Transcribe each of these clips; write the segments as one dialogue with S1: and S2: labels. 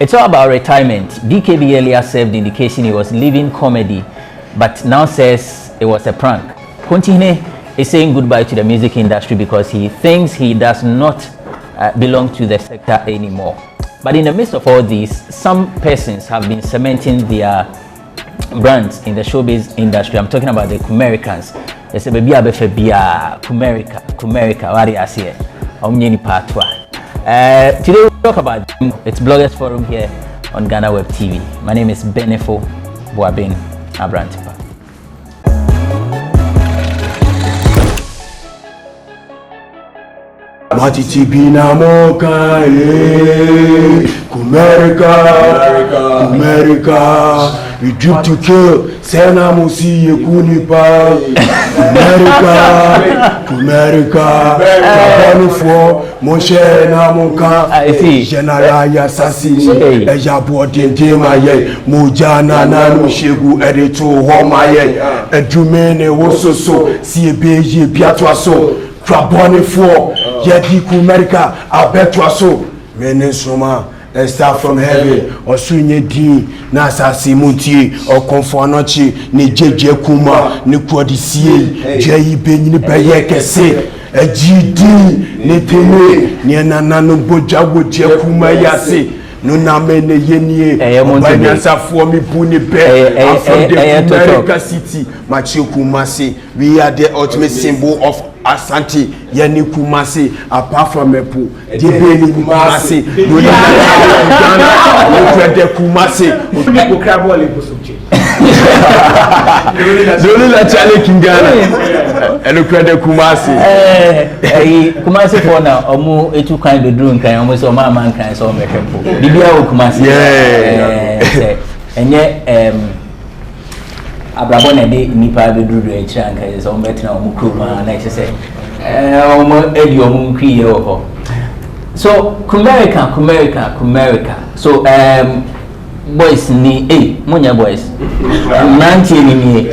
S1: It's all about retirement. BKB earlier served indication he was leaving comedy, but now says it was a prank. Continue is saying goodbye to the music industry because he thinks he does not belong to the sector anymore. But in the midst of all this, some persons have been cementing their brands in the showbiz industry. I'm talking about the Kumericans. They say, "Baby, Kumerica, what do you say? Today we'll talk about them. It's Bloggers Forum here on GhanaWeb TV. My name is Benefo Boabin Abrantipa.
S2: Matiti bina moka Kumerica, we drip to kill. Sena musi yekunipa. Kumerica, Kabanu for Moshe na moka. General ya sasi, eja bodinde maye, mujana na nushegu editu homa ye, edumene wososo, siyebeje piatwaso. Kabanu for Yedi Kumerica, I bet you so. Menesoma, a star from heaven, or Sunye D, Nasa Simuti, or Confornochi, ni JJ Kuma, ni Quadisi, J. Benny Bayeke say, a GD, ni Tene, ni Nanano Bojago Jakuma Yase. No namene yenye Banyansa for me Puni Bear from the Kumerica City, Machi Kumasi. We are the ultimate symbol of Asante, Yeni Kumasi, apart from Epu, Dibeni Kumasi, Ghana, Kumasi, Kumasi.
S1: Kumasi for now, Omu, a two kind of drink, and almost all my mankind saw me. Dibia Kumasi, and yet, Abrabone de nipa be duru e chanka is on betina omukuma na say omo edi omunkri ye ho. So Kumerica. So boys ni munya boys nanti ni mi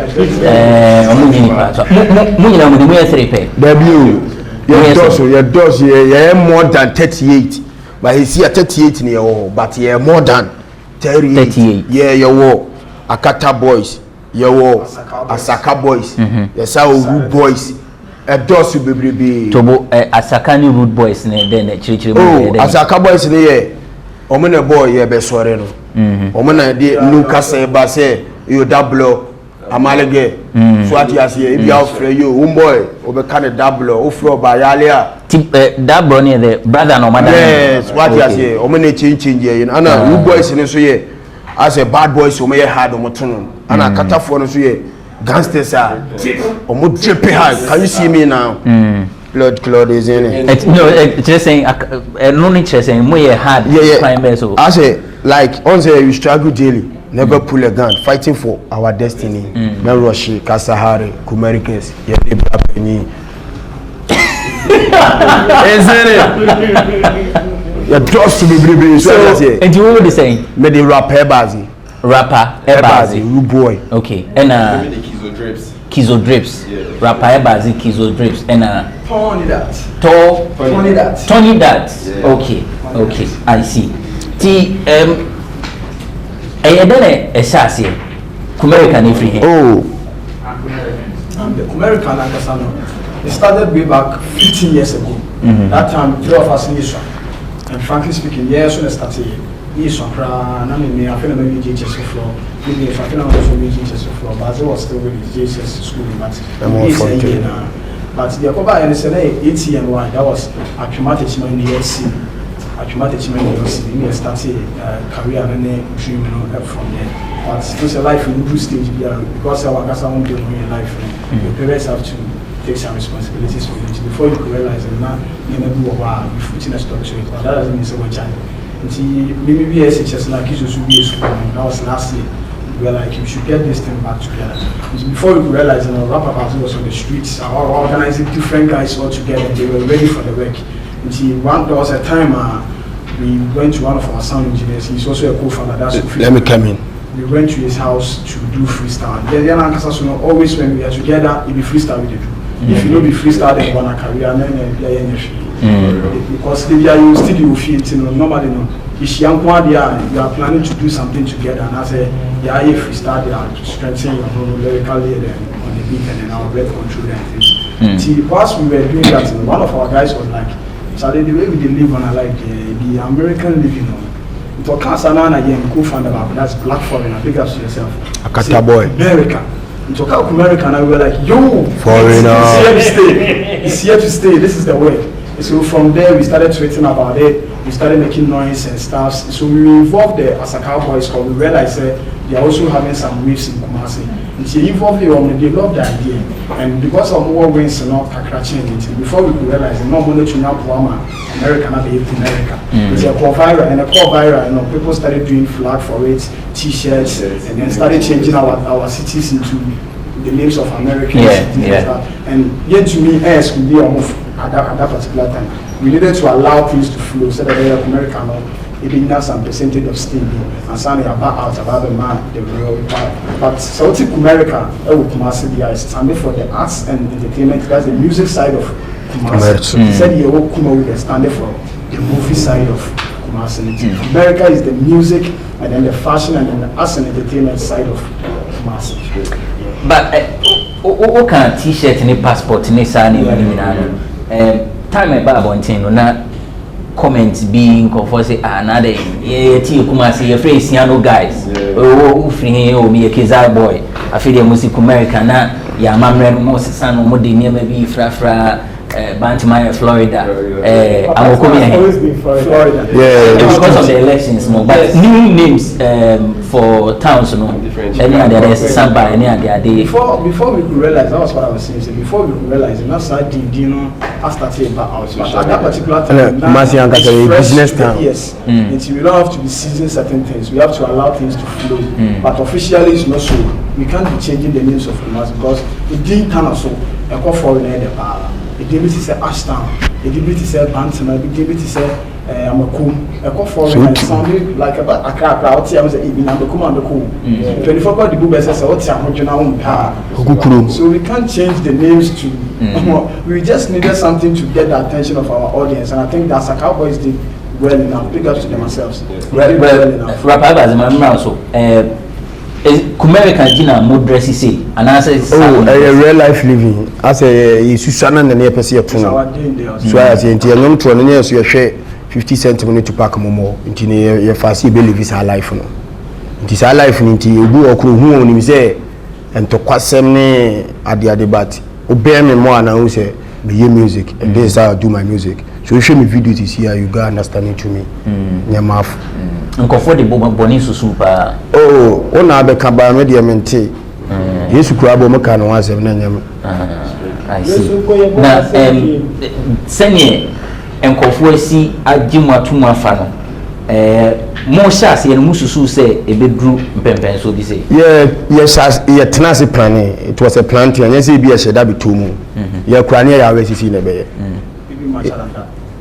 S1: omunyi nipa so munya mu mu yeserepe
S2: w your does ye more than 38 but he see at 38 ni but ye more than 38 yeah your Akata boys Yo, Asaka boys, yes, our rude boys, a dosu baby.
S1: Tobo, Asakani rude boys, then a church.
S2: Oh, Asaka boys, the Omena boy, yeah, Bessoreno. Omena de Lucas, Basse, you double, Amalege, Swati as ye, if you are for you, boy, over kind of double, over by Alia.
S1: Double near the brother no matter.
S2: Yes, what you say, Omena change, and Anna, rude boys in this way. As a bad boys who may have on Motunum, and I cut off one of you gangsters are or more trippy high. Can you see me now? Blood Claude is in it.
S1: No, it's just saying, no interest in more hard. Yeah.
S2: I say, like, on say you struggle daily, never pull a gun, fighting for our destiny. Meroshi, Kasahari, Kumericans, Yeti, isn't it? Your doors to be brave. So,
S1: and you will be saying,
S2: made the rapper Bazi. Rude boy.
S1: Okay, and Kizo drips. Rapper Ebazi, Kizo drips, and
S3: Tony that.
S1: Tony that. Okay, I see. I done a sassy Kumerican if he.
S3: Oh, the Kumerican Ankasano. It started way back 15 years ago. That time, 3 of us in Israel. And frankly speaking, yes, when I started, yes, I feel maybe GHS floor, maybe if I feel also GHS floor, but I was still with GHS school, but the Akoba and SNA 80 and 1, that was accumulated in the SC. Accumulated in the SC, I started career and dream from there. But it's a life in good stage because I was doing life. Your parents have to take some responsibilities for it before you could realize that now you never do a while you've in a structure, but that doesn't mean so much. Maybe SHS like you should be a school. That was last year. We were like, you should get this thing back together. Before we could realize, you know, rapper party was on the streets, organizing different guys all together, and they were ready for the work. There was a time we went to one of our sound engineers. He's also a co-founder.
S2: Let me come in.
S3: We went to his house to do freestyle. Always when we are together, it be freestyle we do. If you know be freestyle, then one career, and then because you still you feel, you know, nobody know. If you are planning to do something together, and I say, yeah, if we start to strengthen your own lyrically on the beat and then our breath control and things. See, whilst we were doing that, one of our guys was like, Charlie, the way we live on, I like the American living on. It was Kansanana again, co-founder of that's Black Foreigner. Big up to yourself.
S2: Akata boy.
S3: America. We talk about America and we were like, yo,
S2: Foreigner.
S3: It's here to stay. It's here to stay. This is the way. So from there we started tweeting about it. We started making noise and stuff. So we were involved there as a cowboy squad. We realized they are also having some waves in Kumasi. And so involved them, they loved the idea. And because of more wins and not Kakrachin, before we could realize, no one to know America not be America. It's a core viral and a core viral. You know, people started doing flag for it, T-shirts, and then started changing our cities into the names of Americans. And yet to me, as we did almost at that particular time, we needed to allow things to flow so that America even has some percentage of steam and something about the man, the real part. But South America, standing for the arts and entertainment, that's the music side of Kumasi. He said Kuma will stand for the movie side of Kumasi. America is the music and then the fashion and then the arts and entertainment side of Kumasi.
S1: But what kind of T-shirt and passport in this time about Bontino na comments being conforce another Kumasi your face no guys free be a Kizar boy I feel the music America na ya mamre most son mo de maybe fra Bantamaya, Florida. I'm always been Florida. Because of the elections, but new names for towns, any other somebody, any other day. Before we could realize, that was what I was saying. So before we could realize, not starting, I started about us. But at that particular time, business town. Yes, we don't have to be seizing certain things. We have to allow things to flow. But officially, it's not so. We can't be changing the names of Kumasi because it didn't turn us so. I call foreigner the power. The deputy said Ashtown, the deputy said Bantam, the deputy said Amakum. I call foreigner sounded like about a crowd. I was even Amakum and the cool. 24 the book says, what's your power? So we can't change the names to. We just needed something to get the attention of our audience, and I think that's a Cowboys did well enough. Big ups to themselves. Well enough. Rapper as my also. Kumericans Gina more dressy say and answer
S2: real life living as a Susana and the person so I say until no to you share 50 cents to pack more into your fancy believe is her life no it is her life into you go who on say and to question at the debate obey me more and I will say be music and this is how I do my music so you show me video this here you got understanding to me your mouth
S1: uncomfortable boni super
S2: ona be kaba media mente yesu kura bo meka no asem na nyam
S1: I see na senye enkofo asi agimu atumu afa no mo sha se no mususu se ebedru mpempen so bi say ye tenase plan it was a plan to anya say bi a sheda bitomu ye kura ne ya wesisi na be ye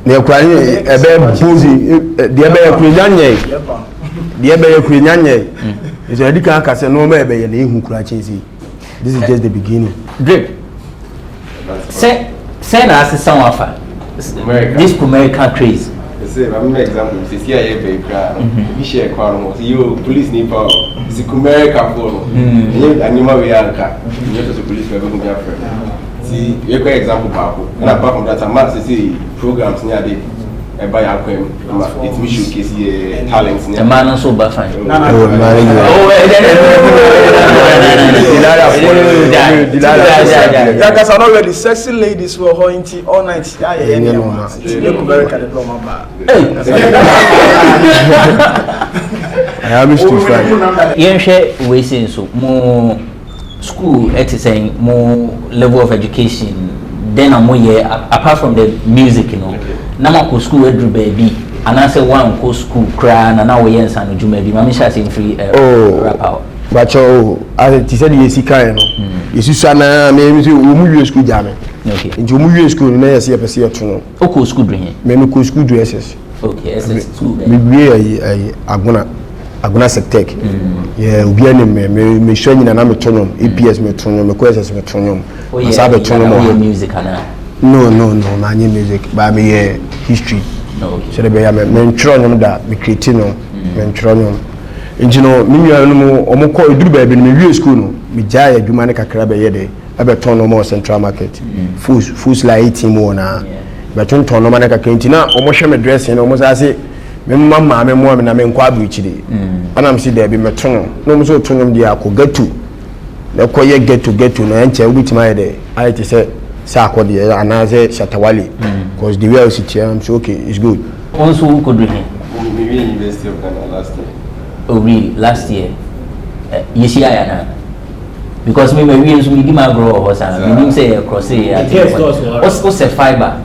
S1: ne kura ne ebe buzi de ebe kunyanye de ebe kunyanye is already can kase no ma ebe ye na ehu kura chensi this is just the beginning great say na as some of this Kumerican craze
S4: say I'm an example this here be kra we share kwano mo you police ni power is Kumerican for you animal we anka you to police we go be afraid see we go example bako na apart from that man say programs near dey by Aquem, it's me showcase talents.
S1: The man so bad fine.
S3: Because I know where the sexy ladies were holding all night. I
S2: am too fine.
S1: You share we say so more school saying more level of education. Then I'm more apart from the music, you know. Now I go school every baby, and I say one go school cry, and now we ends and do maybe. Mami shall sing free rap out.
S2: But as it said, yes, he can. Yes, you sana me you school jam.
S1: Okay.
S2: Into you school, na yes, you person to know.
S1: Okay, school doing.
S2: Me go school do SS.
S1: Okay, SS school.
S2: Me aguna sectech. Yeah, obi anim me show nyina na me tonum, EPS me tonum, me SS me tonum.
S1: Asabe tonum music ana.
S2: No, na music, but me history. So the be me ntro da me create no me ntro nyom nti no me nua no mo omko eduru ba bi no me wie school no me gya adwuma ne kakra be ye de abeton no mo central market foods like 18 mo na beton ton no ma ne kakra nti na omo hwe me dressing no mo sa se me mama me mo me na me nkwa abu chiri anam si da bi meton no mo so tonom dia akogatu na koye get to na enche obitima ye de ayete se akode ana se shatawali because the way I sit here I'm so okay it's good.
S1: Also who could read
S4: maybe University of Ghana last year.
S1: Oh really? Last year? Yes, yeah. Because me use we give my grow or something. We say across here. What's a fiber?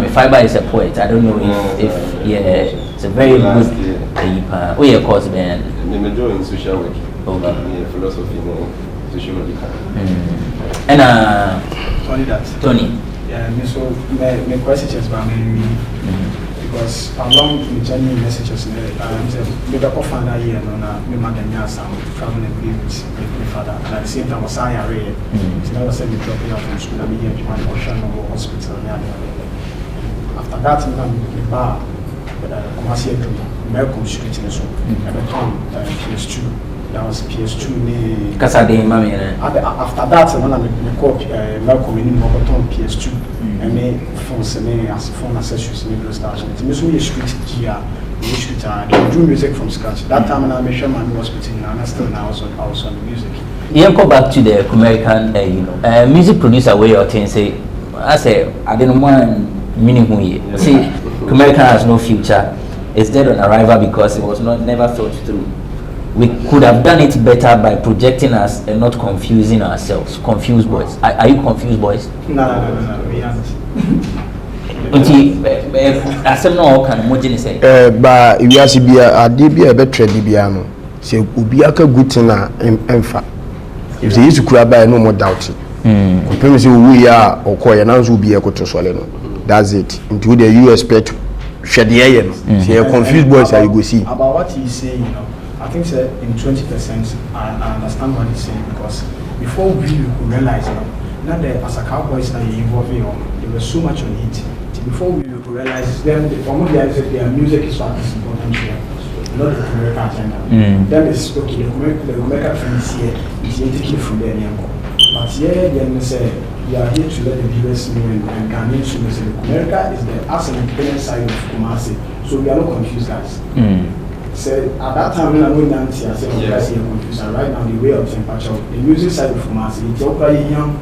S1: Fiber is a poet. I don't know if it's a very good paper. Oh yeah, course man.
S4: The major in social work.
S1: Okay.
S4: Philosophy, social work.
S1: And
S3: Tony. Yeah, so my questions about me because along the journey messages, we got off on that year, and we might have some traveling agreements with my father. And at the same time, I was saying, it's never said we drop it out from school. I mean, you want to ocean or hospital. After that, we bar, commercial American street in the soul. I become PS2. That was PS2.
S1: After
S3: that, when I called Malcolm in Mobaton PS2, and me phones and as phone accessories in the station. It's me street here, street they do music from scratch. That time when I made sure my hospital and I still now I was on the music.
S1: Yeah, go back to the Kumerican, music producer where your thing say, I say I didn't want meaning who you see. Kumerican has no future. It's dead on arrival because it was never thought through. We could have done it better by projecting us and not confusing ourselves. Confused boys. Are you confused boys?
S3: No, we aren't.
S1: I said no, can imagine say.
S2: But if you ask me, I did be a better Dibiano. Say, Ubiaka good na emfa. If they used to grab by no more doubt. Compare say we are or call announce will be a to swallow. That's it. Into the you expect Shadiayan. Say confused boys are you go see.
S3: About what he's saying, I think in 20% I understand what he's saying because before we could realize now that as a cowboys that you're involved in, there was so much on it. Before we could realize them, their music is what is important here, not the Kumerican agenda. Then it's okay, the Kumerican friends here is taken from there. But here, then they say we are here to let the viewers know and Ghanaians know that Kumerica is the as an independent side of Kumasi, so we are not confused, guys. Said at that time when I went down here, I said, okay, I see a confusion. Right now, the way of temperature, the music side of Kumasi, it's all quite young.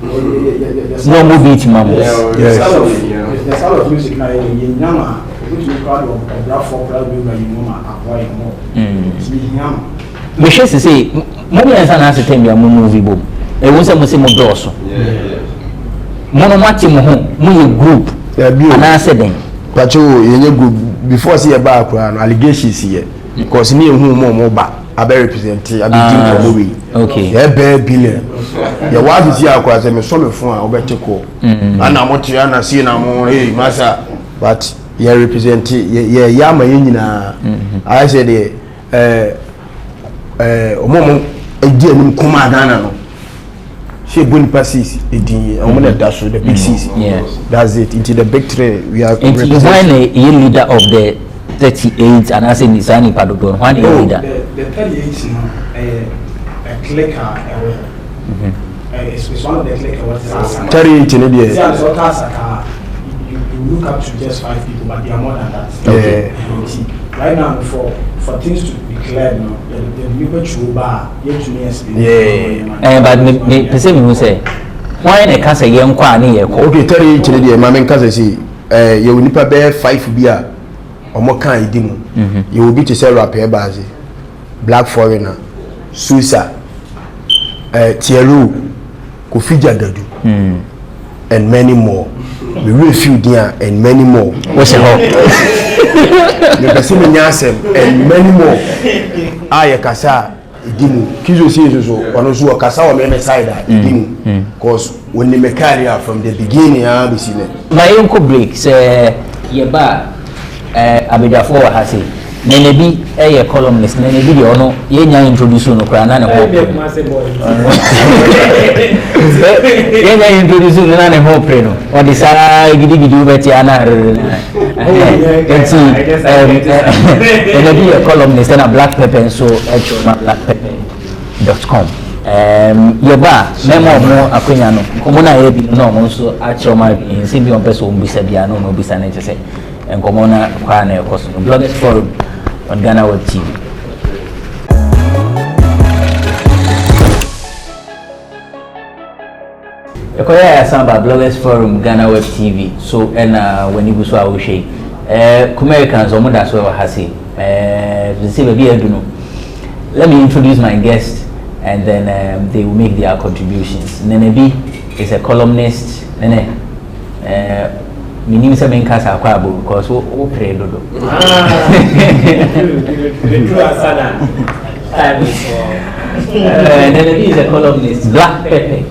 S1: No more beat, mama.
S3: The style of music now, in Yama, which we call of black folk, black people, you know, acquire more. It's Yama.
S1: We should say, Mommy has an answer to me a movie boom. It was a Muslim dorsal. Monomati Moho, group, and I said,
S2: but you group. Before see about allegations here, because near whom more I be represented, I be doing the
S1: okay.
S2: Yeah, bare billion. Your wife is here, because I'm a solo phone, I'll bet you call. And I'm what you are seeing, I'm on, hey, Massa, but you're representing, Yama in I said, moment, a dear Kumericans. She been passes that's the big C's.
S1: Yeah,
S2: that's it. Into the big three, we are.
S1: And he's one a leader of the 38, and I say Nisani Padodon. One leader.
S3: The 38 is a clicker. It's one of the clicker. What is
S2: 38 in India?
S3: You look up to just 5 people, but they are more than that.
S2: Okay.
S3: Right now, for things to be clear, the people should bar yet to me.
S1: Yeah. But me person who say, why in a case a young quani?
S2: Okay, 38 in India. My main case say, you will need to bear 5 beer or more kind demo. You will be to sell rap here, Bazi, Black Foreigner, Susa, Thierry, Kofi Jagadu, and many more. We will few there and many more.
S1: What's the hope?
S2: You can see me and many more. I Kasa, Idimu, Kizo says so, or also Kasa or Memesida, Idimu. Because when they make career from the beginning, I'll be seen it.
S1: My uncle breaks, Yeba, Abidafo Hasi. Nenebi, a columnist, Nenebi, or no, Yenya introduce no Krana. Yeah, introduce you to the whole preno. Or the Sarah Gidi Betiana. And be a columnist and a black pepper and so blackpepper.com. Yoba, memo no Aquino, Comona Ebi, no, so at your mind in Simeon Person, Bisabiano, no Bisanese, and Comona Quane, of course, Bloggers Forum on GhanaWeb TV. Koya Samba Bloggers Forum GhanaWeb TV. So and when you go so I will share. Kumericans or that's what I say. Let me introduce my guest and then they will make their contributions. Nene B is a columnist. Nene my name is Ben Casa Kwabo because we pray dodo. Nene B is a columnist. Black Pepper.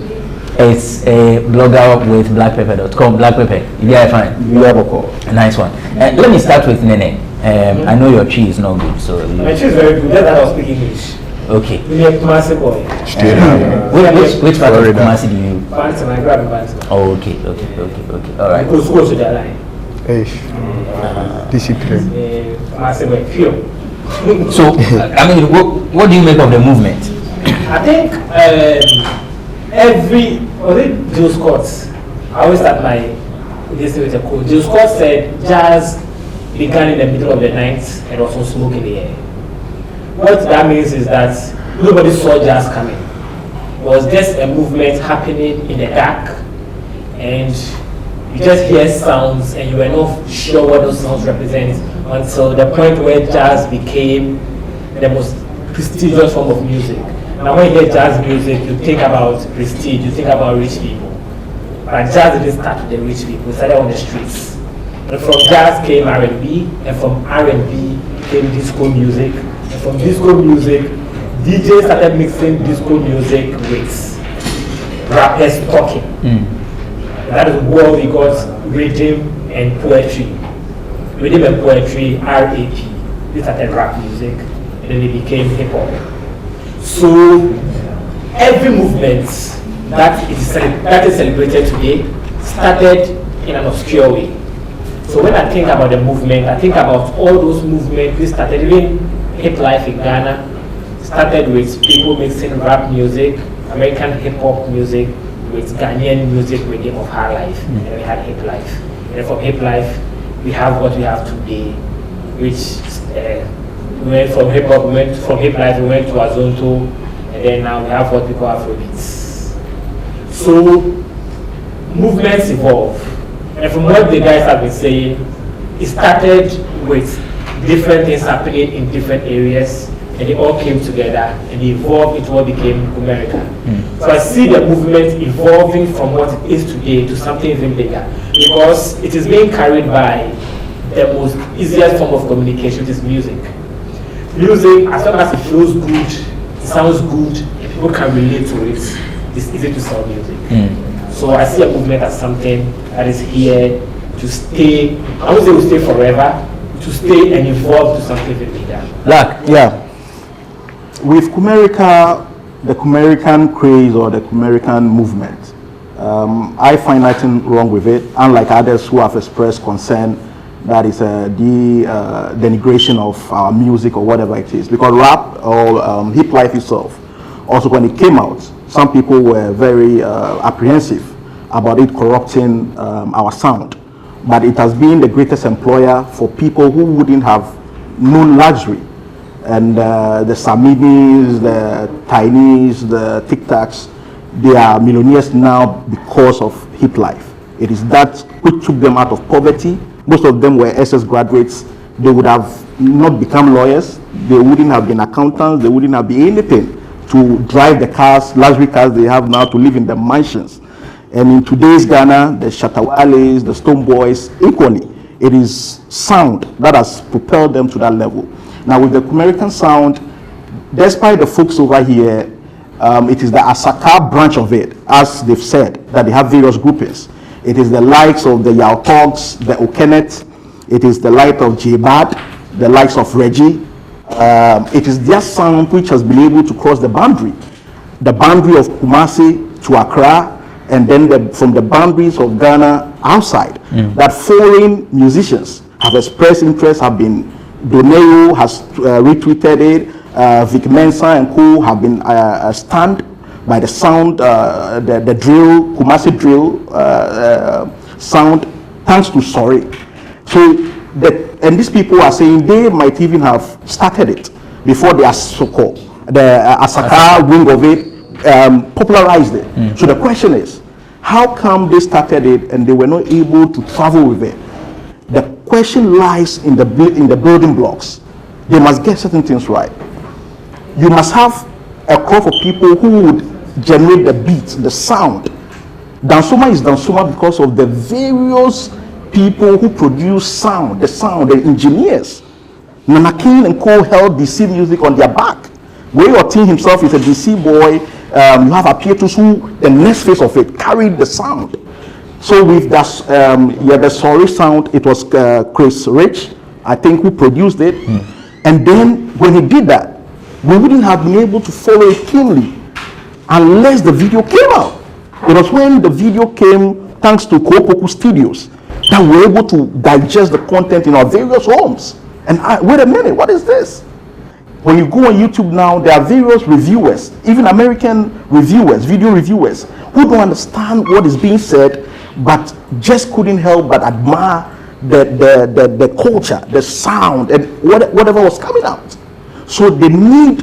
S1: It's a blogger with blackpepper.com. Black Pepper, yeah, fine. You have a call. A nice one. Let me start with Nene. I know your tree is not good, so.
S5: My tree is very good. That's why I was speaking English.
S1: Okay.
S5: We have Kumasi boy.
S1: Which part of Kumasi do you?
S5: Bantam, I grab Bantam.
S1: Oh, okay. All right.
S5: Go to that line.
S2: Discipline.
S5: Kumasi boy, pure.
S1: So, I mean, what do you make of the movement?
S5: I think Joe Scott, I always start my this with a quote. Joe Scott said jazz began in the middle of the night and also smoke in the air. What that means is that nobody saw jazz coming. It was just a movement happening in the dark, and you just hear sounds and you were not sure what those sounds represent until the point where jazz became the most prestigious form of music. Now when you hear jazz music, you think about prestige, you think about rich people. But jazz didn't start with the rich people, it started on the streets. And from jazz came R&B, and from R&B came disco music. And from disco music, DJs started mixing disco music with rappers talking. That is where we got rhythm and poetry. Rhythm and poetry, RAP. They started rap music, and then it became hip hop. So every movement that is celebrated today started in an obscure way. So when I think about the movement, I think about all those movements. We started even hip life in Ghana. Started with people mixing rap music, American hip hop music with Ghanaian music, rhythm of high life, and we had hip life. And from hip life, we have what we have today, which we went from hip hop, we went to Azonto, and then now we have what we call Afrobeats. So movements evolve, and from what the guys have been saying, it started with different things happening in different areas, and they all came together and evolved into what became Kumerican. So I see the movement evolving from what it is today to something even bigger, because it is being carried by the most easiest form of communication, which is music. Music, as long as it feels good, it sounds good, and people can relate to it, it's easy to sell music. So I see a movement as something that is here to stay. I won't say will stay forever, to stay and evolve to something bigger.
S1: Black.
S6: Yeah. With Kumerica, the Kumerican craze or the Kumerican movement, I find nothing wrong with it, unlike others who have expressed concern that is the denigration of our music or whatever it is. Because rap or hip life itself, also when it came out, some people were very apprehensive about it corrupting our sound. But it has been the greatest employer for people who wouldn't have known luxury. And the Samidis, the Tinys, the Tic Tacs, they are millionaires now because of hip life. It is that which took them out of poverty. Most of them were SS graduates. They would have not become lawyers. They wouldn't have been accountants. They wouldn't have been anything to drive the cars, luxury cars they have now, to live in the mansions. And in today's Ghana, the Shatawales, the Stone Boys, equally, it is sound that has propelled them to that level. Now with the Kumerican sound, despite the folks over here, it is the Asaka branch of it, as they've said, that they have various groupings. It is the likes of the Yautogs, the Okenet, it is the likes of J-Bad, the likes of Reggie. It is their sound which has been able to cross the boundary of Kumasi to Accra, and then from the boundaries of Ghana outside, that foreign musicians have expressed interest, have been, Doneo has retweeted it, Vic Mensa and co have been stunned by the sound, the drill, Kumasi drill sound, thanks to Sorry. So, and these people are saying they might even have started it before the Asoko, the Asaka wing of it, popularized it. So the question is, how come they started it and they were not able to travel with it? The question lies in the building blocks. They must get certain things right. You must have a crop of people who would generate the beat, the sound. Dansoma is Dansoma because of the various people who produce sound, the engineers. Nana King and Co held DC music on their back. Where Otin himself is a DC boy, you have Apietus who, the next phase of it, carried the sound. So with that, the Sorry sound, it was Chris Rich, I think, who produced it. And then when he did that, we wouldn't have been able to follow it keenly unless the video came out. It was when the video came, thanks to Kopoku Studios, that we were able to digest the content in our various homes. And wait a minute, what is this? When you go on YouTube now, there are various reviewers, even American reviewers, video reviewers, who don't understand what is being said, but just couldn't help but admire the culture, the sound, and whatever was coming out. So they need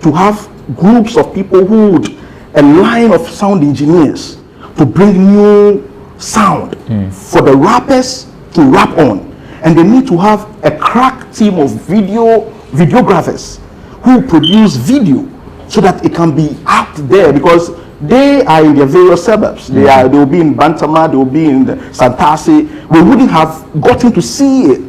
S6: to have groups of people who would, a line of sound engineers to bring new sound for the rappers to rap on. And they need to have a crack team of videographers who produce video so that it can be out there, because they are in their various suburbs. They will be in Bantama, they will be in Santasi. We wouldn't have gotten to see it.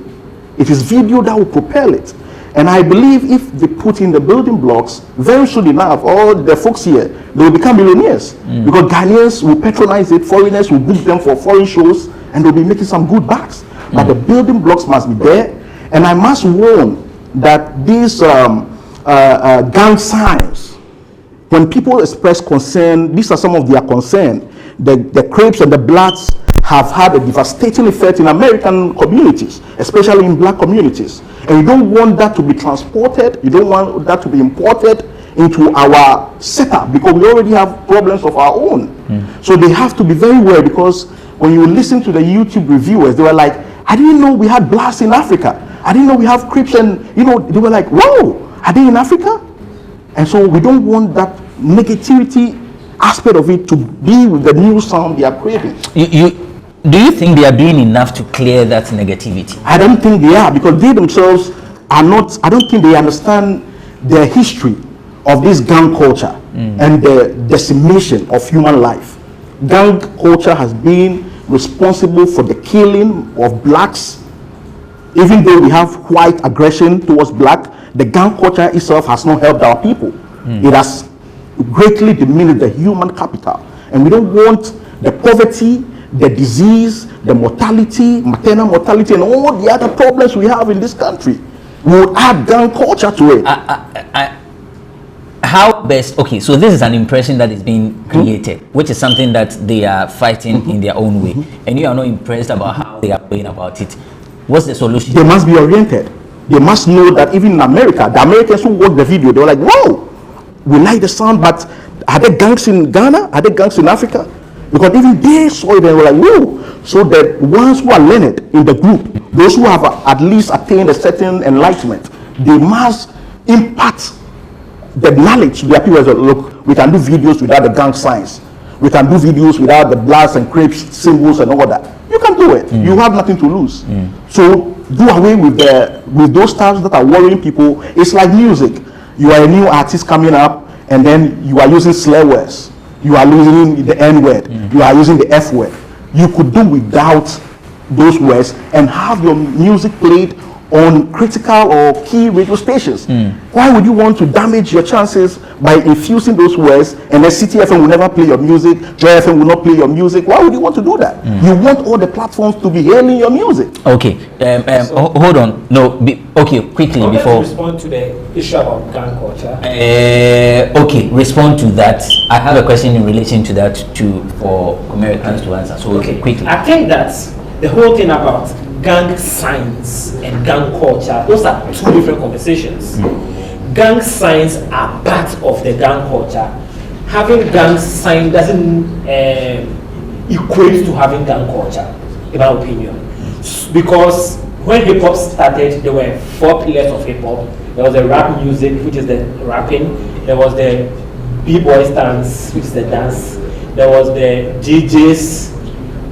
S6: It is video that will propel it. And I believe if they put in the building blocks, very soon enough, all the folks here, they will become millionaires. Because Ghanaians will patronize it, foreigners will book them for foreign shows, and they'll be making some good bucks. But the building blocks must be there. And I must warn that these gang signs, when people express concern, these are some of their concern. The Crips and the Bloods have had a devastating effect in American communities, especially in black communities. And you don't want that to be transported, you don't want that to be imported into our setup, because we already have problems of our own. So they have to be very aware, because when you listen to the YouTube reviewers, they were like, I didn't know we had blacks in Africa. I didn't know we have Crips, and they were like, whoa, are they in Africa? And so we don't want that negativity aspect of it to be with the new sound they are creating.
S1: Do you think they are doing enough to clear that negativity?
S6: I don't think they are, because they themselves are not, I don't think they understand the history of this gang culture and the decimation of human life. Gang culture has been responsible for the killing of blacks. Even though we have white aggression towards black, the gang culture itself has not helped our people. It has greatly diminished the human capital. And we don't want the poverty, the disease, the mortality, maternal mortality, and all the other problems we have in this country. We would add gang culture to it.
S1: How best, okay, so this is an impression that is being created, which is something that they are fighting in their own way. And you are not impressed about how they are going about it. What's the solution?
S6: They must be oriented. They must know that even in America, the Americans who watch the video, they were like, whoa, we like the sound, but are there gangs in Ghana? Are there gangs in Africa? Because even they saw it and were like, whoa. So the ones who are learned in the group, those who have at least attained a certain enlightenment, they must impart the knowledge to their people. Look, we can do videos without the gang signs. We can do videos without the Bloods and Crips symbols and all that. You can do it. You have nothing to lose. So do away with those styles that are worrying people. It's like music. You are a new artist coming up, and then you are using slur words. You are using the N word. You are using the F word. You could do without those words and have your music played on critical or key radio stations. Why would you want to damage your chances by infusing those words, and then City FM will never play your music, Joy FM will not play your music? Why would you want to do that? You want all the platforms to be hailing your music.
S1: Okay, hold on. No, okay, quickly before.
S5: Respond to the issue about gang culture.
S1: Okay, respond to that. I have a question in relation to that for Kumericans to answer. So okay, quickly.
S5: I think that the whole thing about gang signs and gang culture, those are two different conversations. Gang signs are part of the gang culture. Having gang sign doesn't equate to having gang culture, in my opinion. Because when hip hop started, there were 4 pillars of hip hop. There was the rap music, which is the rapping. There was the b-boy dance, which is the dance. There was the DJs,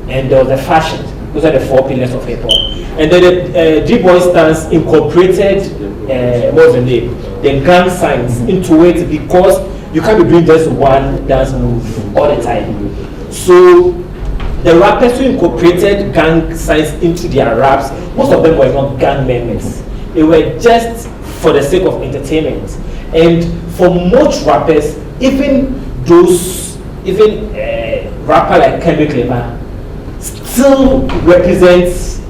S5: and there was the fashion. Those are the 4 pillars of hip hop. And then the D-Boy stance incorporated, what's the name? The gang signs into it, because you can't be doing just one dance move all the time. So the rappers who incorporated gang signs into their raps, most of them were not gang members. They were just for the sake of entertainment. And for most rappers, even rapper like Kendrick Lamar still represents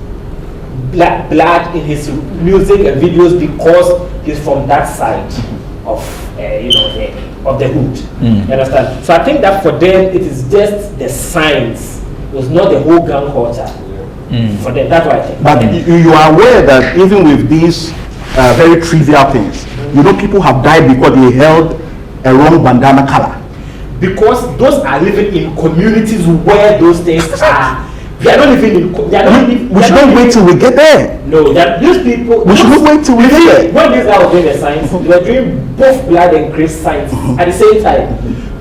S5: blood in his music and videos because he's from that side of the hood. You understand? So I think that for them it is just the signs. It was not the whole gang culture. For them, that's what I think.
S6: But you are aware that even with these very trivial things, people have died because they held a wrong bandana color.
S5: Because those are living in communities where those things are. They are not living in.
S6: We should not wait till we get there.
S5: No, these people.
S6: We should not wait till we get there.
S5: When these guys were doing the signs, they were doing both blood and grace signs at the same time.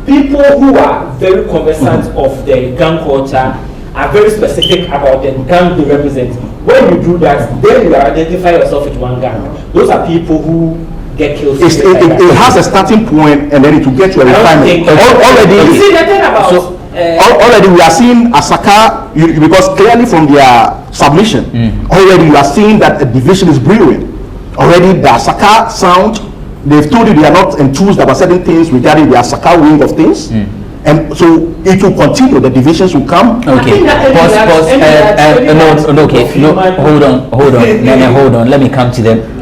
S5: People who are very conversant of the gang culture are very specific about the gang they represent. When you do that, then you identify yourself with one gang. Those are people who get killed.
S6: It has a starting point, and then it will get to a refinement. Already,
S5: you see the thing about.
S6: Already we are seeing Asaka, because clearly from their submission, already you are seeing that a division is brewing. Already the Asaka sound, they've told you they are not enthused about certain things regarding the Asaka wing of things. And so it will continue, the divisions will come.
S1: Okay, pause. No, okay, no, hold on. Hold on, let me come to them.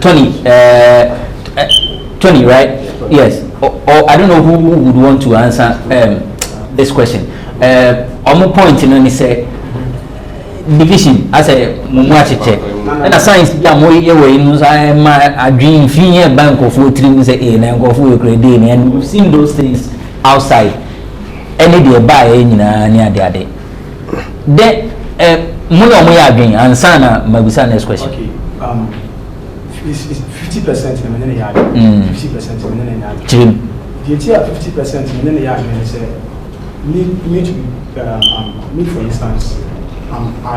S1: Tony, right? Yes, or I don't know who would want to answer this question. On my point, he said division as a muachiche. And a science, my dream, bank of 4 3 say, and go for and we've seen those things outside. Any day buy near the other. Then, Muno again, and Sana, my next question.
S3: Okay, it's 50% in the yard, 50% in the yard. The entire 50% in the yard is me for instance, I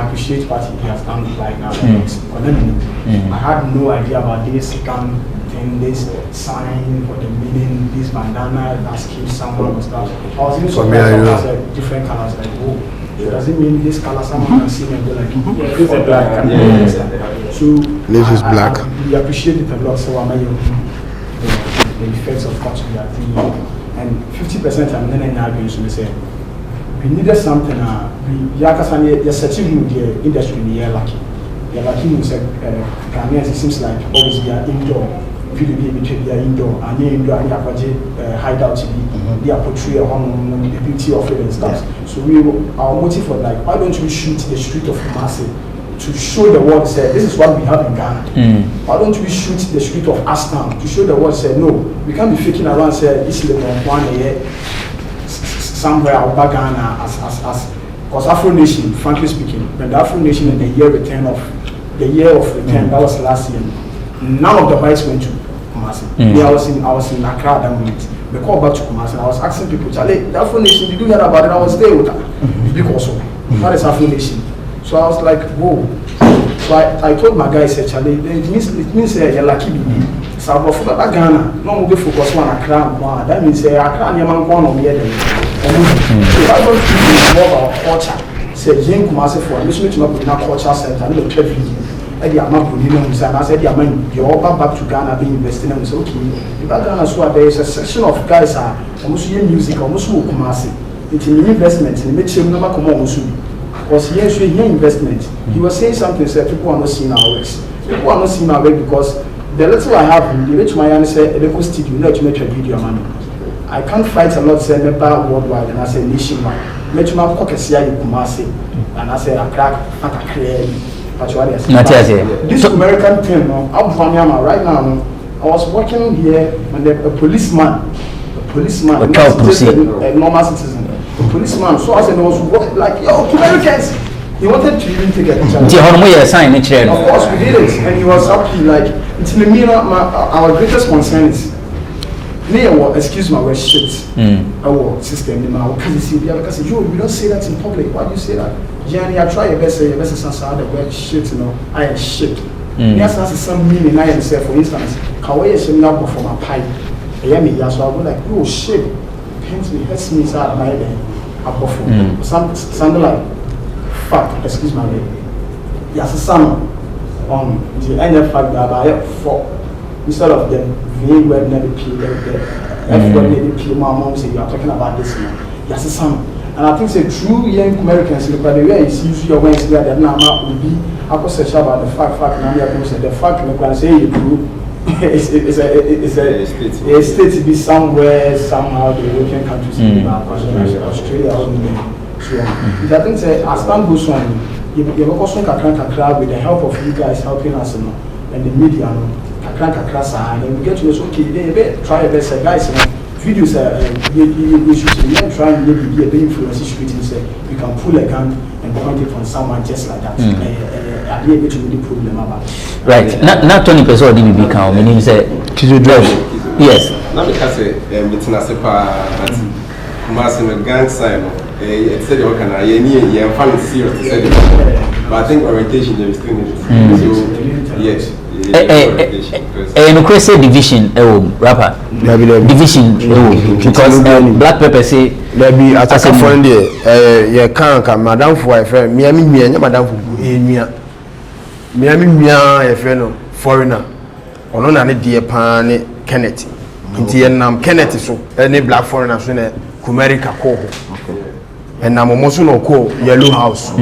S3: appreciate what he has done right now. I had no idea about this gun thing, this sign for the meaning, this bandana that kills someone or stuff. I was even surprised at different colors, like, oh, does it mean this color someone can see and be like, this is black? So
S2: this is black.
S3: We appreciate it a lot, so I'm the effects of what we are doing. And 50% I'm then arguing, so we say we needed something. You're searching the industry in the year lucky. You're lucky, you said, Ghanaians, it seems like always they are indoor. People be between their indoor and the indoor and hideout to be their portray the beauty of it and stuff. So our motive was like, why don't we shoot the street of Kumasi to show the world, say, this is what we have in Ghana. Why don't we shoot the street of Aston to show the world, say, no, we can't be faking around, say, this is one year somewhere out of Ghana as because Afro Nation, frankly speaking, when the Afro Nation in the year of return, that was last year, none of the whites went to Kumasi. I was in Accra that moment. We called back to Kumasi and I was asking people, Charlie, the Afro Nation, did you hear about it? I was there with her. Because of what is Afro Nation? So I was like, whoa. So I told my guy, I said, Charlie, it means you're lucky. So I was like, Ghana, no more focus on Accra. That means Accra and Yaman one on the other. So I want to do more about culture. Say, Jane Kumasi for a mission to not culture center, and the amount of millions and I said the amount you all back to Ghana being investing and so okay. In Ghana so there is a section of guys are almost music, almost Kumasi. It's an investment in the material number come almost because here is investment. He was saying something said people are not seeing our works. People are not seeing our work because the little I have, the rich man said, "Electric studio, you know to make a video, man. I can't fight a lot, say, member worldwide, and I say nationwide. Make my pocket see you Kumasi, and I say, I crack, I clear. This American thing, right now, I was working here, and a policeman, a normal citizen, a policeman. So I said, I was like, yo, Kumericans. He wanted to even take a picture. Of course, we did it, and he was happy. Like, it's in the mirror. Our greatest concern is, excuse my word, shit. Our system, because you don't say that in public. Why do you say that? Jenny, I try your best. Your best is the word shit. You know, I am shit. Yes, that's some meaning. I am say, for instance, Kawaii is not from a pipe. I am here, so I go like, oh shit, pains me, hurts me, so I am something like. Fact, excuse my name. Yes, some on the end of fact that I have for instead of the V web never P the F web never P. My mom said you are talking about this now. Yes, some, and I think say true young Americans look at the way it's usually your ways that now will be. I was search about the fact now we are say the fact look and say you prove it's a state to be somewhere somehow the European countries Australia or so I think say as time goes on, you also kakra with the help of you guys helping us and the media kakra and then we get to okay they try your best guys videos we should try and maybe be a big influence shooting say you can pull a gun and point it on someone just like that. I be able to really problem about
S1: right. Not 20% of DBB count meaning say yes.
S4: Not because it's not but Master gang sign. It's said you can find it serious but I think orientation is still needed. So yes.
S1: And say division rapper division because black pepper say
S2: there be attack for there yeah can madam for a friend me madam for enya me a friend no foreigner ono na ne die pa ne Kenneth nti yenam Kenneth so any black foreigner so na Kumerica ko and I'm almost no call Yellow House.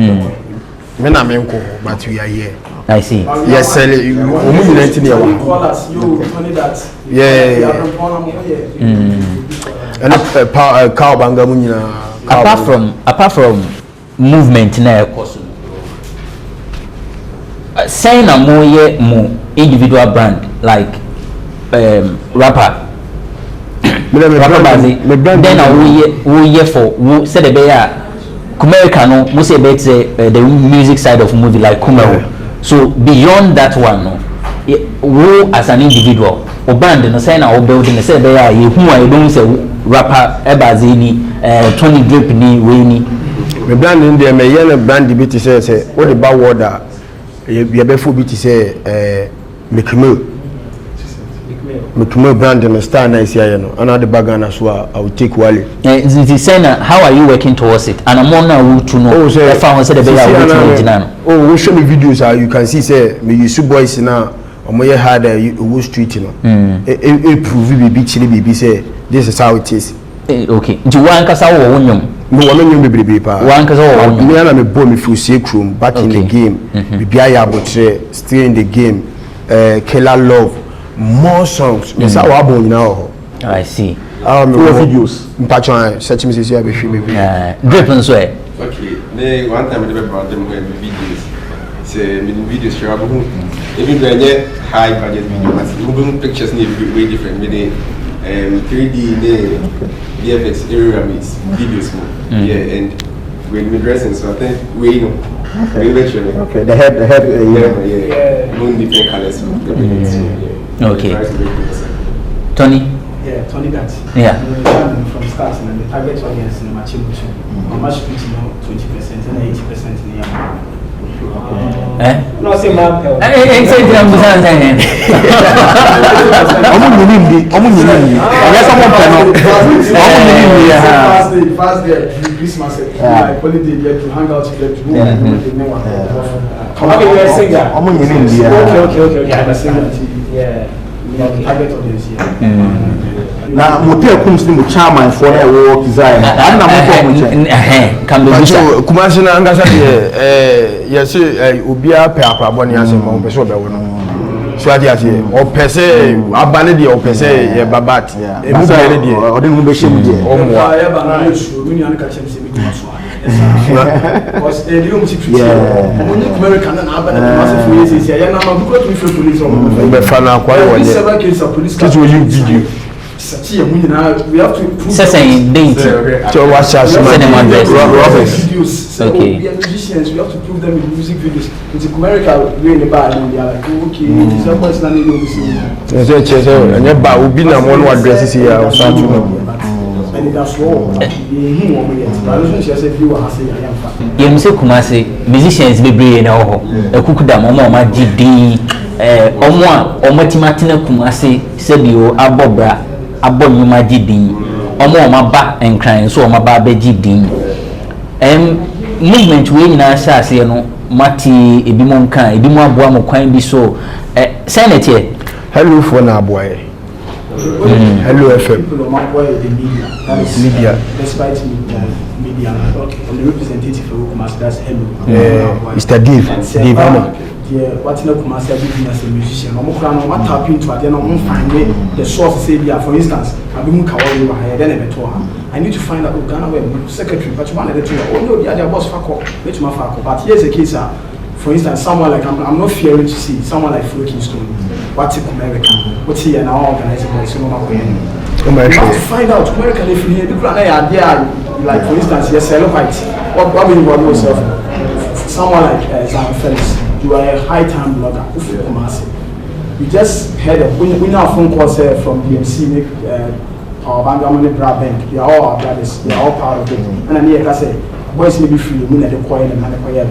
S2: When I'm in call, but we are here.
S1: I see.
S2: Yes, sir. Yeah. And cow bangamunya.
S1: Apart from movement na saying a more individual brand like rapper. Then we for said the bear Kumericano must say the music side of movie like Kumero. So beyond that one, who as an individual or band no say na building say bear you who I don't say rapper Ebazini 20 drip ni Winnie.
S2: Me brand in there me yellow brand bit say what the bad word you be full bit say Mekimo brand and star nice here no another bagana so I will take Wally.
S1: How are you working towards it? And I'm on now to know.
S2: We show me videos you can see say me use boys now or my hard Wall Street you know. Prove baby say this is how it is.
S1: Okay. Do one kasa wo wonyom?
S2: No wonyom bebrebe pa.
S1: One kasa wo wonyom.
S2: Me na me bom me full room back in the game. Bibia ya botre still in the game. Killer Love. More songs. Yes, I
S1: see.
S2: Videos. Search me see baby.
S1: Drip and swear.
S4: Okay. One time I brought them videos. Say videos share even when high budget video, but moving pictures need to be way different. With 3D, VFX area mix videos. Yeah, and when we dressing, so I think we know.
S2: Okay. The head.
S4: Yeah. Moon different colors.
S1: Okay. Tony?
S3: Yeah, Tony that.
S1: Yeah.
S3: From starting and the target audience in the matching how much 20% and 80% in the
S5: No, say man.
S1: Say I'm saying.
S3: Fast day, Christmas, like holiday there to hang out together to
S5: Okay, you're a singer. Okay. I'm a singer. Yeah.
S3: Target audience here.
S6: Na motel comes to chairman for a work design. I'm not
S2: Kumasi na angasa yes obia pe akrabo ne ase ma opese obewo no so ade ase o pese abane de o pese ye babat e mu bere de o de mu be shemu de o mo
S3: ya ba na so mini an ka chem se mi kuma so was a new music Kumericans na abana Kumasi for years ya na ma because we feel police on
S2: be fa na kwa yo
S3: several cases of police
S2: kids will you video
S3: we have to prove
S1: saying date
S2: to watch us
S3: videos
S1: okay
S3: we are musicians we have to prove them in music videos it's a Kumericans way in the bar and they are like okay this is what's not new music
S2: so anya ba obi na mo no address here o so to no
S3: and that's all
S1: you say Kumasi musicians be brave na ho ekukuda mama ma gidi omo a omatimati na Kumasi se bio abobra abonyuma gidi omo ma ba enkran so omo ba be gidi movement we nyina sha se no mati ebimo nkan ebimo aboa mo kwan bi so senator
S2: hello for na aboa hello FM media
S3: despite media okay on the representative for Kumasi that's hello
S2: Mr. Dave
S3: what na Kumasi be as a musician no kra no tap into ade no find the source say be for instance abimu kawo wa ha then e beto ha I need to find out GhanaWeb secretary but one of the two no the other boss fako which ma fako but here's a case for instance someone like I'm not fearing to see someone like Floating Stone what's Kumericans what's here now organizing by so no we have to find out Kumericans if you people are there like for instance yes Celebite what mean about yourself someone like Zan Felix you are a high time blogger Kumasi we just had we now phone call from DMC make our Bangamone Bra Bank they are all our brothers they are all part of it and then here I say boys may be free when they quiet and quiet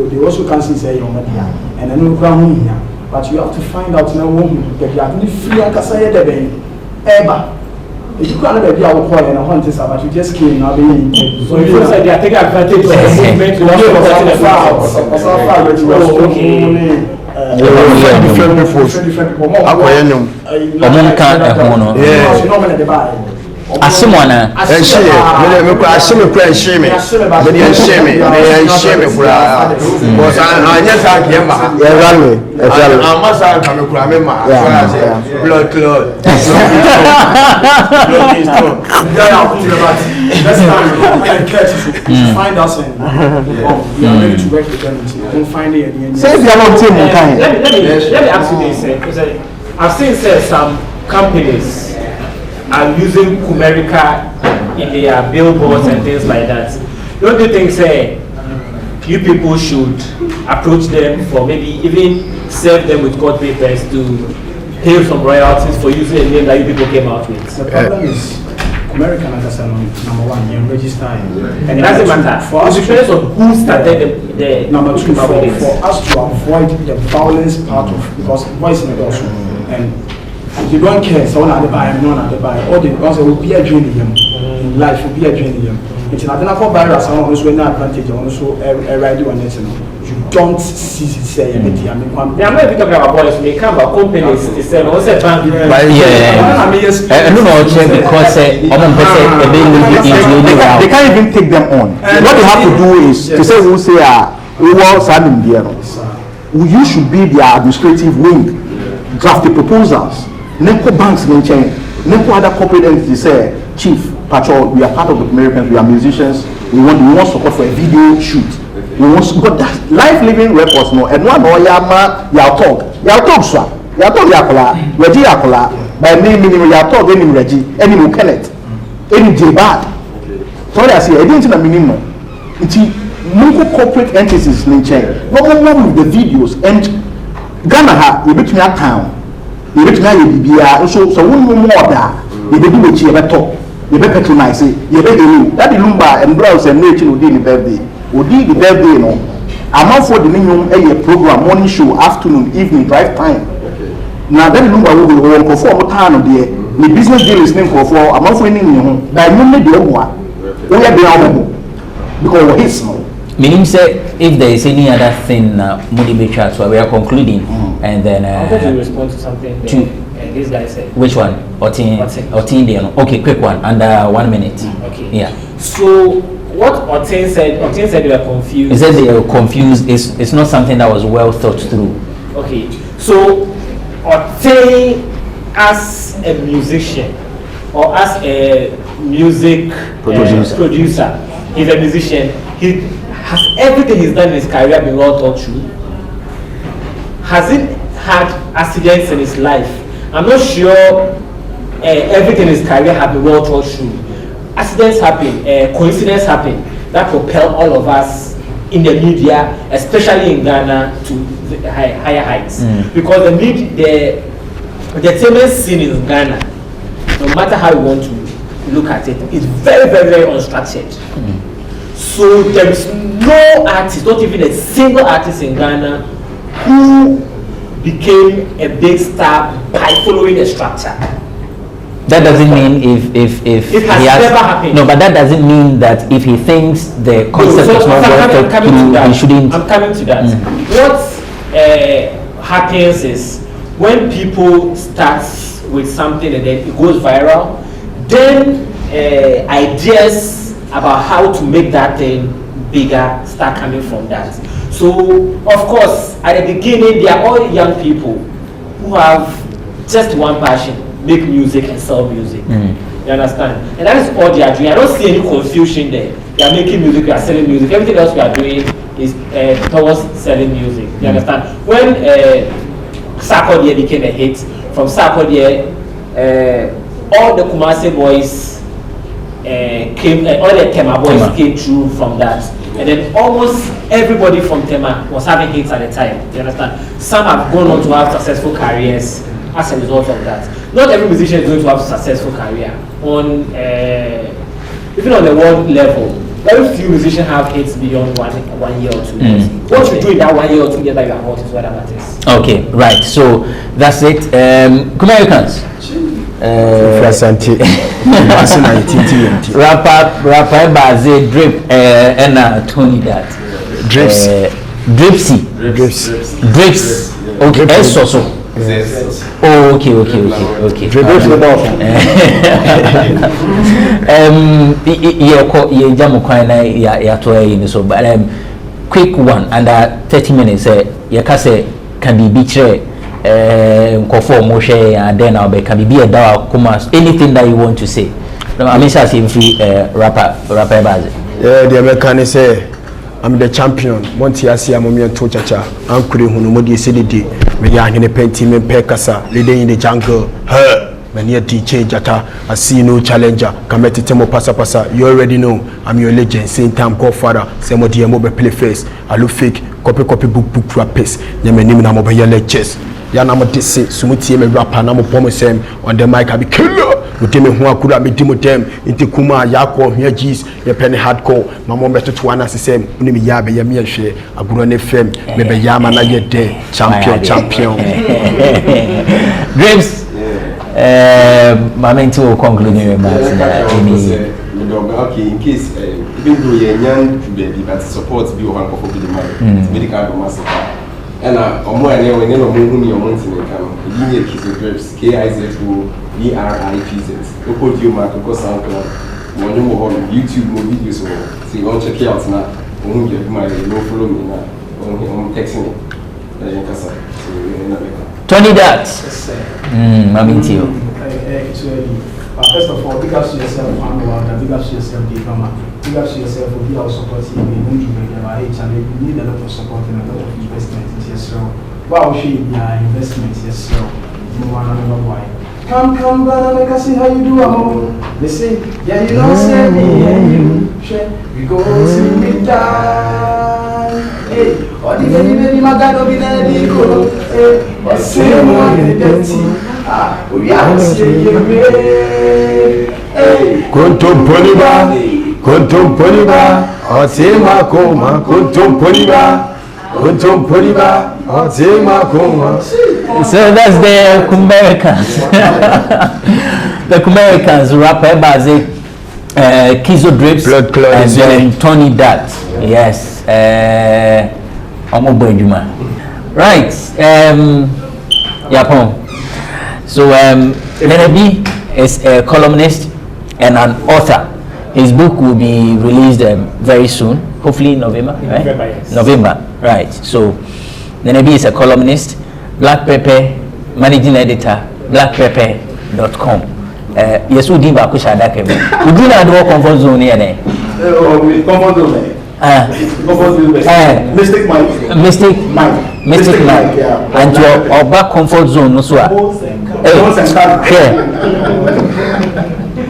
S3: they also can say your media and I know ground here but you have to find out now that you are really free and say the ben ever if you can't be our quiet and hunt this but you just came now being
S5: so you feel like they are taking advantage of the movement to
S2: different people
S1: Asimwana
S2: me kwa asime kwa nshime me nshime kwa because anya sa kiema exactly amasa ka me kwa me ma blood clot
S3: find us and we are ready to work with them and find it
S6: say you are not team kind
S5: let me ask you this because I've seen some companies are using Kumerica in their billboards and things like that. Don't you think, say, you people should approach them for maybe even serve them with court papers to pay some royalties for using a name that you people came out with?
S3: The problem is, Kumericans are number one, you're registering.
S5: And it doesn't matter. For us, it depends on who started the
S3: number two, for us to avoid the violence part of because voice in the also. And you don't care, so one at the buy, no one at the buy. All the also will be a dream in life, will be a dream in it's not enough for virus, someone who's winning advantage, also a radio and you don't see it say anything. I mean, I'm
S5: not even talking about boys, they come about companies, they say, what's a bank?
S1: I don't know, because
S6: they can't even take them on. What they have to do is to say, we'll say, we will send them you should be their administrative wing, draft the proposals. Nepo banks mention, Nepo other corporate entities say, Chief, Patrol, we are part of the Kumericans, we are musicians, we want support for a video shoot. We want but that live living records no and one or yama ya talk so ya talk yakola reji yakola by name ya talk any reji any mo Kenneth any J bad so they say I didn't na minimum nti munko corporate entities in chain no with the videos and Ghana ha you betumi account you betumi aye bibia so won mo order you be do wechi e beto you be patronize you be enu that the lumba and browse and nature no dey in birthday Odi the birthday no I'm for the new program, morning show, afternoon, evening, drive time. Now that you will perform time there. The business deal is named for I'm not winning you. That you need the one. We are the because it's no.
S1: Meaning, say, if there is any other thing, Moody Bichat, so we are concluding, and then.
S5: I'm going to respond to something. This guy said.
S1: Which one? Otin. Okay, quick one, under 1 minute.
S5: Okay.
S1: Yeah.
S5: So what Otin said they were confused.
S1: He said they were confused. It's not something that was well thought through.
S5: Okay. So Otin, as a musician or as a music producer, he's a musician. He has everything he's done in his career been well thought through. Has he had accidents in his life? I'm not sure everything in his career has been well thought through. Accidents happen, coincidence happen that propel all of us in the media, especially in Ghana, to the higher heights. Because the entertainment scene in Ghana, no matter how you want to look at it, is very, very, very unstructured. So there is no artist, not even a single artist in Ghana, who became a big star by following a structure.
S1: That doesn't mean if
S5: it has never happened.
S1: No, but that doesn't mean that if he thinks the concept is not well thought through, he shouldn't.
S5: I'm coming to that. What happens is when people start with something and then it goes viral, then ideas about how to make that thing bigger start coming from that. So, of course, at the beginning, they are all young people who have just one passion: make music and sell music. You understand? And that is all they are doing. I don't see any confusion there. They are making music, we are selling music. Everything else we are doing is towards selling music. You understand? When Sarkodie became a hit, from Sarkodie, all the Kumasi boys came, all the Tema boys came through from that. And then almost everybody from Tema was having hits at the time. You understand? Some have gone on to have successful careers as a result of that. Not every musician is going to have a successful career. On even on the world level, very few musicians have hits beyond 1 year or 2 years. What you do in that 1 year or 2 years that you are hot is what matters.
S1: Okay, right. So that's it. Kumericans. Rapper Baze Drip and Tony that Drips. Okay, so. Oh, okay. So, but quick one under 30 minutes. You can say can be betrayed. And then I'll be a anything that you want to say. I mean, rapper Bazi.
S2: Yeah, the American say I'm the champion. Monty Asia Momi and Tochacha. I'm Kuri Hunumodi City. We are in a painting in Pekasa, leading in the jungle. Her. Many a DJ Jata, I see no challenger. Kameti Temo Pasa. You already know I'm your legend. Same time Godfather. Same with the mobile play face. I look fake. Copy book rapist. Yeme name na mobile lectures. Yana mo disse sumutie me rapper na mo pomosem on the mic I be killer. Muteme ho akura me dimo dem inti kuma yakọ hia g's ye penny hardcore mama beto to one asem uni me ya be ye me hwe aguro ne fem me be ya ma na ye de champion.
S1: Dreams. Mama into concluding remarks.
S4: Okay, in case even though you're young baby, but support be one of the money, medical massacre. And more than when you're moving your months in the camp, you need kids with grips, KIZOBRIPZ. Go put you mark because SoundCloud, when you move on YouTube, more videos, so you want to check it out now. When you my no follow me now, when texting me,
S1: Tony that. Mammy Tio.
S3: First of all, big up to yourself, big up to yourself, big up to yourself for being our supporting. We need a lot of support and a lot of investment in yourself. Wow, she investment yourself. No one another why. Come, brother, make us see how you do. They say, yeah, you don't say me and you. We go see me die. Hey, or the very my God of the hey, or same one in the dirty. We are saying, hey,
S2: Kontum Poniba, Otema Koma, Kontum Poniba, Untum Puriba, Otima Kuma.
S1: So that's the Kumericans. The Kumericans, rapper Bazi, Kizo Drips,
S2: Blood Clot,
S1: and then Tony Dat. Yes, Omo Bojuma. Right, Yapon. So, Nenebi is a columnist and an author. His book will be released very soon, hopefully November, right?
S5: November, yes.
S1: November, right. So, Nenebi is a columnist, Black Pepper, managing editor, blackpepper.com. Yes, we did back to Shadake. We do not do comfort zone here.
S6: Comfort zone. Mystic Mike.
S1: Yeah. And your back comfort zone, no sir.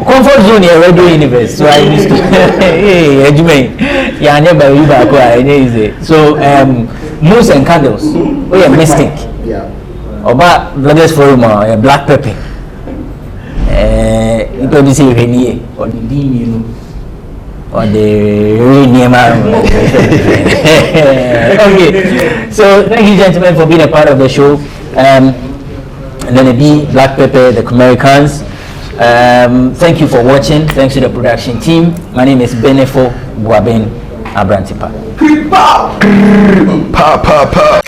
S1: Comfort zone here, radio universe. So I used to. Hey, yeah, never you back. So moons and candles. Oh yeah, mystic.
S6: Yeah.
S1: Oba brothers forum or black pepper. You don't see Renier or the Dean, you know. Or the Okay, so thank you gentlemen for being a part of the show. And then the B, Black Pepper, the Kumericans. Thank you for watching. Thanks to the production team. My name is Benefo Buaben Abrantipa.
S2: Pa pa pa.